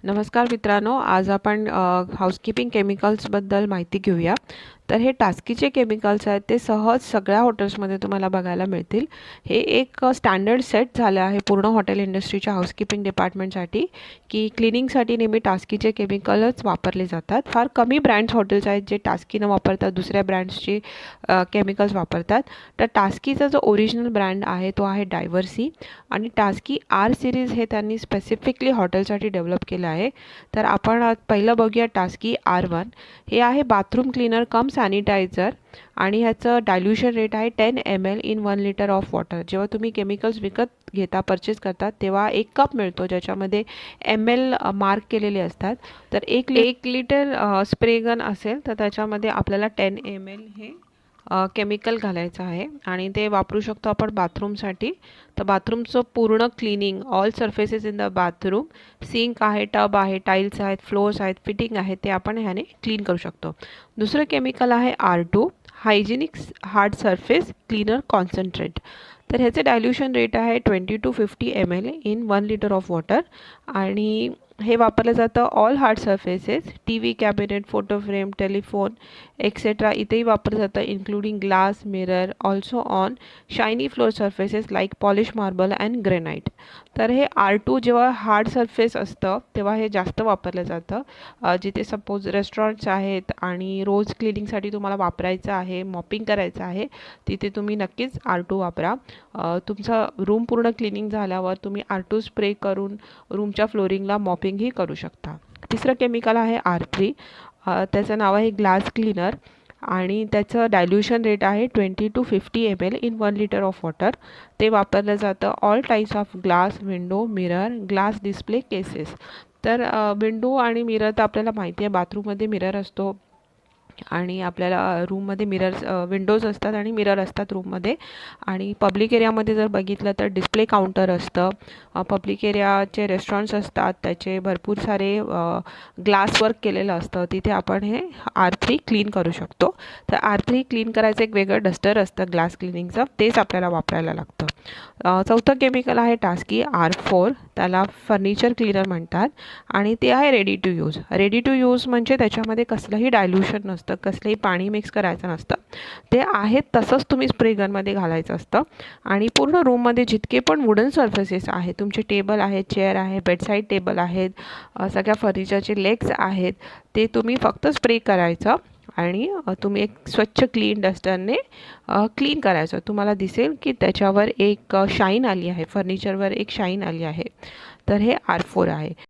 नमस्कार मित्रांनो, आज आपण हाऊसकीपिंग केमिकल्सबद्दल माहिती घेऊया. तर हे टास्कीचे केमिकल्स आहेत, ते सहज सगळ्या हॉटेल्समध्ये तुम्हाला बघायला मिळतील. हे एक स्टँडर्ड सेट झालं आहे पूर्ण हॉटेल इंडस्ट्रीच्या हाऊसकीपिंग डिपार्टमेंटसाठी, की क्लिनिंगसाठी नेहमी टास्कीचे केमिकलच वापरले जातात. फार कमी ब्रँड्स हॉटेल्स आहेत जे टास्की न वापरता दुसऱ्या ब्रँड्सचे केमिकल्स वापरतात. तर टास्कीचा जो ओरिजिनल ब्रँड आहे तो आहे डायव्हर्सी, आणि टास्की आर सिरीज हे त्यांनी स्पेसिफिकली हॉटेलसाठी डेव्हलप केलं आहे. तर आपण पहिलं बघूया टास्की R1. हे आहे बाथरूम क्लीनर कम सॅनिटायझर, आणि ह्याचं डायल्यूशन रेट आहे 10 ml in 1 litre of water. जेव्हा तुम्ही केमिकल्स विकत घेता, परचेस करतात, तेव्हा 1 कप मिळतो ज्याच्यामध्ये ml मार्क केलेले असतात. तर 1 लिटर स्प्रे गन असेल तर त्याच्यामध्ये आपल्याला 10 ml हे केमिकल घालायचं आहे, आणि ते वापरू शकतो आपण बाथरूमसाठी. तर बाथरूमचं पूर्ण cleaning, all surfaces in the bathroom, sink आहे, टब आहे, टाईल्स आहेत, फ्लोर्स आहेत, फिटिंग आहे, ते आपण ह्याने क्लीन करू शकतो. दुसरं केमिकल आहे R2, hygienic hard surface cleaner concentrate. तर ह्याचे डायल्यूशन रेट आहे 20 to 50 ml in 1 litre of water, आणि हे वापरलं जातं all hard surfaces, TV cabinet, photo frame, telephone etcetera इथेही वापरलं जातं, including glass, mirror, also on shiny floor surfaces like polish marble and granite. तर हे R2 जेव्हा हार्ड सरफेस असतं तेव्हा हे जास्त वापरलं जातं. जिथे सपोज रेस्टॉरंट्स आहेत आणि रोज क्लिनिंगसाठी तुम्हाला वापरायचं आहे, मॉपिंग करायचं आहे, तिथे तुम्ही नक्कीच R2 वापरा. तुमचा रूम पूर्ण क्लिनिंग झाल्यावर तुम्ही R2 स्प्रे करून रूमच्या फ्लोरिंगला मॉपिंगही करू शकता. तिसरं केमिकल आहे R3. त्याचं नाव आहे ग्लास क्लीनर, आणि त्याचं डायल्यूशन रेट आहे 20 to 50 ml in 1 litre of water. ते वापरलं जातं all types of glass, window, mirror, glass display cases. तर विंडो आणि मिरर तर आपल्याला माहिती आहे, बाथरूममध्ये मिरर असतो आणि आपल्याला रूममध्ये मिरर्स, विंडोज असतात आणि मिरर असतात रूममध्ये. आणि पब्लिक एरियामध्ये जर बघितलं तर डिस्प्ले काउंटर असतं. पब्लिक एरियाचे रेस्टॉरंट्स असतात, त्याचे भरपूर सारे ग्लास वर्क केलेलं असतं, तिथे आपण हे R3 क्लीन करू शकतो. तर R3 क्लीन करायचं एक वेगळं डस्टर असतं ग्लास क्लिनिंगचं, तेच आपल्याला वापरायला लागतं. चौथं केमिकल आहे टास्की R4. त्याला फर्निचर क्लीनर म्हणतात, आणि ते आहे ready to use. Ready to use म्हणजे त्याच्यामध्ये कसलंही डायल्यूशन नसतं, कसलंही पाणी मिक्स करायचं नसतं. ते आहे तसंच तुम्ही स्प्रे गनमध्ये घालायचं असतं, आणि पूर्ण रूममध्ये जितके पण वुडन सर्फेसेस आहेत, तुमचे टेबल आहे, चेअर आहे, बेडसाईड टेबल आहेत, सगळ्या फर्निचरचे लेग्स आहेत, ते तुम्ही फक्त स्प्रे करायचं, आणि तुम्ही एक स्वच्छ क्लीन डस्टरने क्लीन करायचं. तुम्हाला दिसेल की त्याच्यावर एक शाईन आली आहे, फर्निचरवर एक शाईन आली आहे. तर हे R4 आहे.